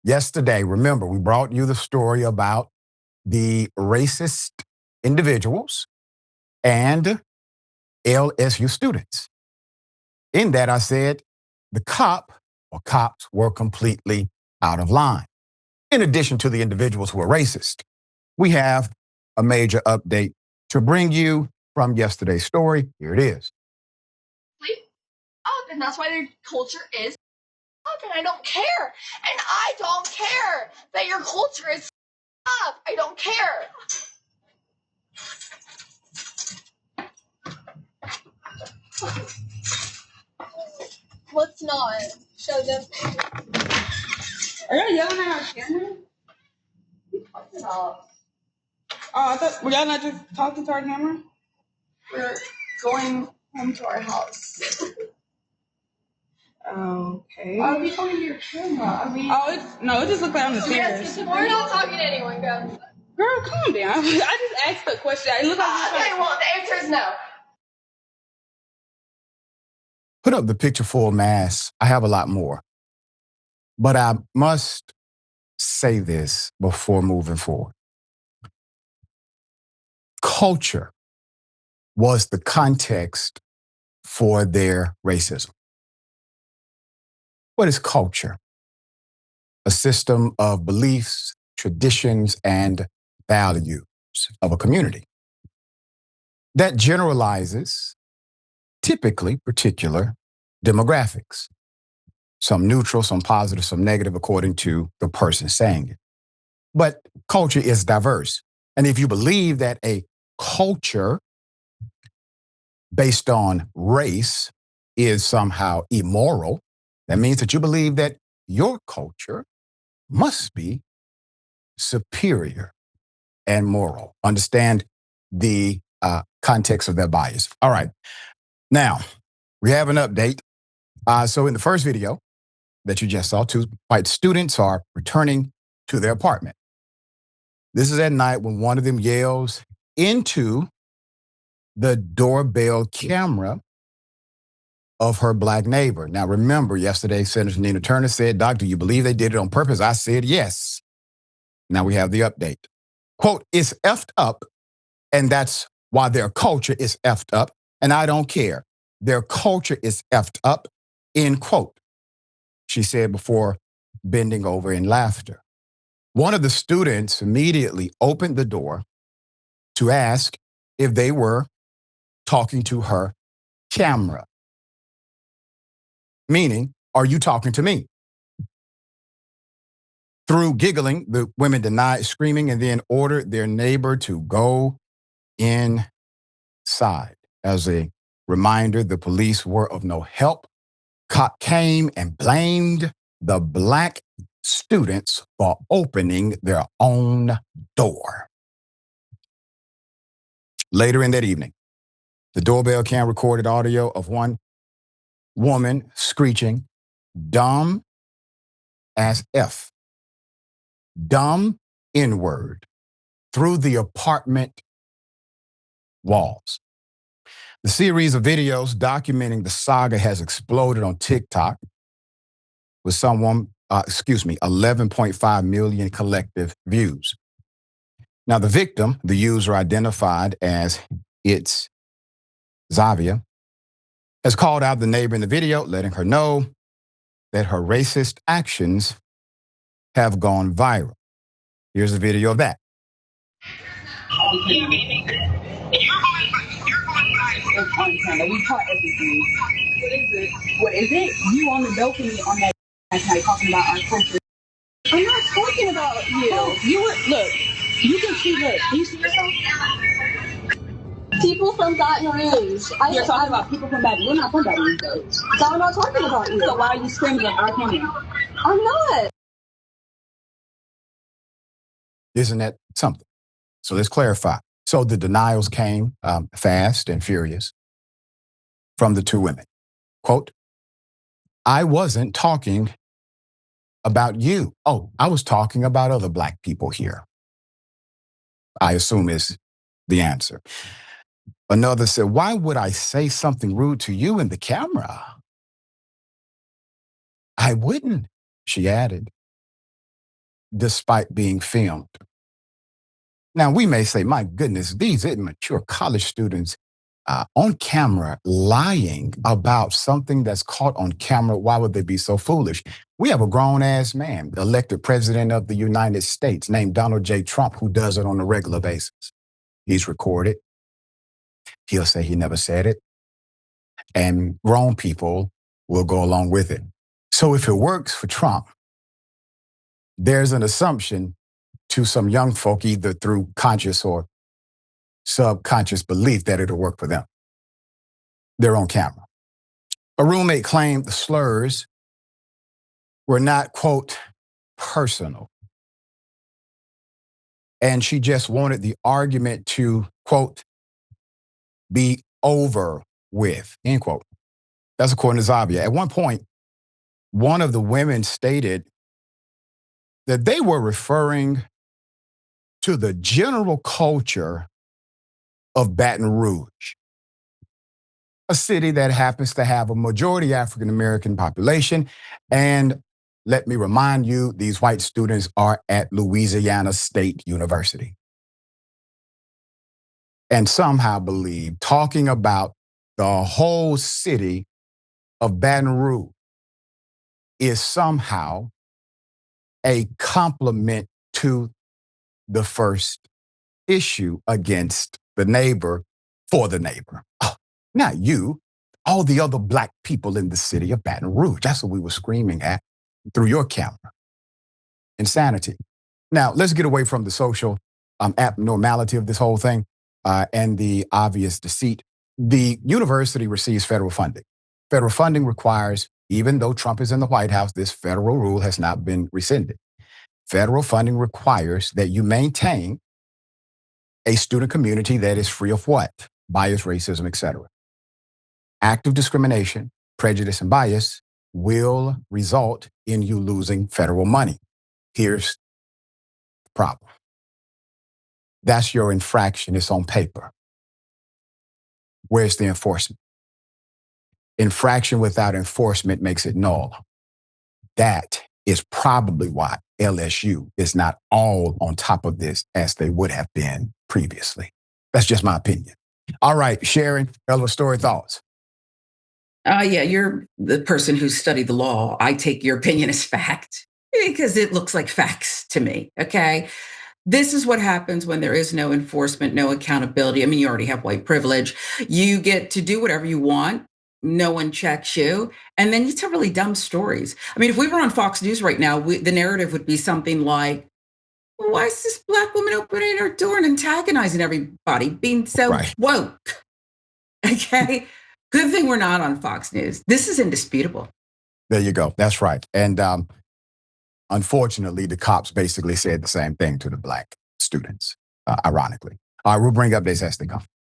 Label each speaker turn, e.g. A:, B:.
A: Yesterday, remember, we brought you the story about the racist individuals and LSU students. In that, I said the cops were completely out of line. In addition to the individuals who are racist, we have a major update to bring you from yesterday's story. Here it is.
B: Up, and that's why their culture is up, and I don't care. And I don't care that your culture is up. I don't care. Let's not show them.
C: Are y'all yelling at our camera?
B: What about?
C: Oh, I thought, were y'all not just talking to our camera?
B: We're going home to our house.
C: Okay.
B: Why are we talking to your camera? I mean,
C: it just looked like on the stairs.
B: We're not talking to anyone, go.
C: Girl, calm down. I just asked the question. It looked like
B: Okay, well, the answer is no.
A: Put up the picture full mass. I have a lot more. But I must say this before moving forward. Culture was the context for their racism. What is culture? A system of beliefs, traditions, and values of a community that generalizes typically particular demographics. Some neutral, some positive, some negative, according to the person saying it. But culture is diverse. And if you believe that a culture based on race is somehow immoral, that means that you believe that your culture must be superior and moral. Understand the context of their bias. All right. Now, we have an update. So in the first video that you just saw, 2 white students are returning to their apartment. This is at night when one of them yells into the doorbell camera of her black neighbor. Now, remember, yesterday, Senator Nina Turner said, "Doc, do you believe they did it on purpose?" I said, yes. Now we have the update. Quote, "It's effed up, and that's why their culture is effed up, and I don't care. Their culture is effed up," end quote, she said before bending over in laughter. One of the students immediately opened the door to ask if they were talking to her camera. Meaning, are you talking to me? Through giggling, the women denied screaming and then ordered their neighbor to go inside. As a reminder, the police were of no help. Cop came and blamed the black students for opening their own door. Later in that evening, the doorbell cam recorded audio of one woman screeching, "Dumb as F," dumb N-word, through the apartment walls. The series of videos documenting the saga has exploded on TikTok with 11.5 million collective views. Now, the victim, the user identified as its.zavia, has called out the neighbor in the video, letting her know that her racist actions have gone viral. Here's a video of that.
C: You're going back. We caught everything. What is it? What is it? You on the balcony on that night talking about our culture. I'm not talking about you. Look, you can see, look, do you see yourself?
B: People from Baton Rouge.
C: You're talking about people from Baton Rouge. We're not from Baton Rouge, though.
B: So I'm not talking about you.
C: So why are you screaming at our camera?
B: I'm not.
A: Isn't that something? So let's clarify. So the denials came fast and furious from the 2 women. Quote, "I wasn't talking about you. Oh, I was talking about other black people here," I assume is the answer. Another said, "Why would I say something rude to you in the camera?" "I wouldn't," she added. despite being filmed. Now, we may say, my goodness, these immature college students on camera lying about something that's caught on camera. Why would they be so foolish? We have a grown-ass man, elected president of the United States, named Donald J. Trump, who does it on a regular basis. He's recorded. He'll say he never said it. And grown people will go along with it. So if it works for Trump, there's an assumption to some young folk, either through conscious or subconscious belief, that it'll work for them. They're on camera. A roommate claimed the slurs were not, quote, personal. And she just wanted the argument to, quote, be over with, end quote. That's according to Zavia. At one point, one of the women stated that they were referring to the general culture of Baton Rouge, a city that happens to have a majority African-American population. And let me remind you, these white students are at Louisiana State University. And somehow believe talking about the whole city of Baton Rouge is somehow a compliment to the first issue against the neighbor for the neighbor. Oh, not you, all the other Black people in the city of Baton Rouge. That's what we were screaming at through your camera. Insanity. Now, let's get away from the social abnormality of this whole thing and the obvious deceit. The university receives federal funding. Federal funding requires, even though Trump is in the White House, this federal rule has not been rescinded. Federal funding requires that you maintain a student community that is free of what? Bias, racism, etc. Active discrimination, prejudice, and bias will result in you losing federal money. Here's the problem. That's your infraction. It's on paper. Where's the enforcement? Infraction without enforcement makes it null. That is probably why LSU is not all on top of this as they would have been previously. That's just my opinion. All right, Sharon, Elva Story, thoughts?
D: Yeah, you're the person who studied the law. I take your opinion as fact because it looks like facts to me, okay? This is what happens when there is no enforcement, no accountability. I mean, you already have white privilege. You get to do whatever you want. No one checks you. And then you tell really dumb stories. I mean, if we were on Fox News right now, the narrative would be something like, why is this Black woman opening her door and antagonizing everybody, being so woke? Okay. Good thing we're not on Fox News. This is indisputable.
A: There you go. That's right. And unfortunately, the cops basically said the same thing to the Black students, ironically. All right, we'll bring updates as they come.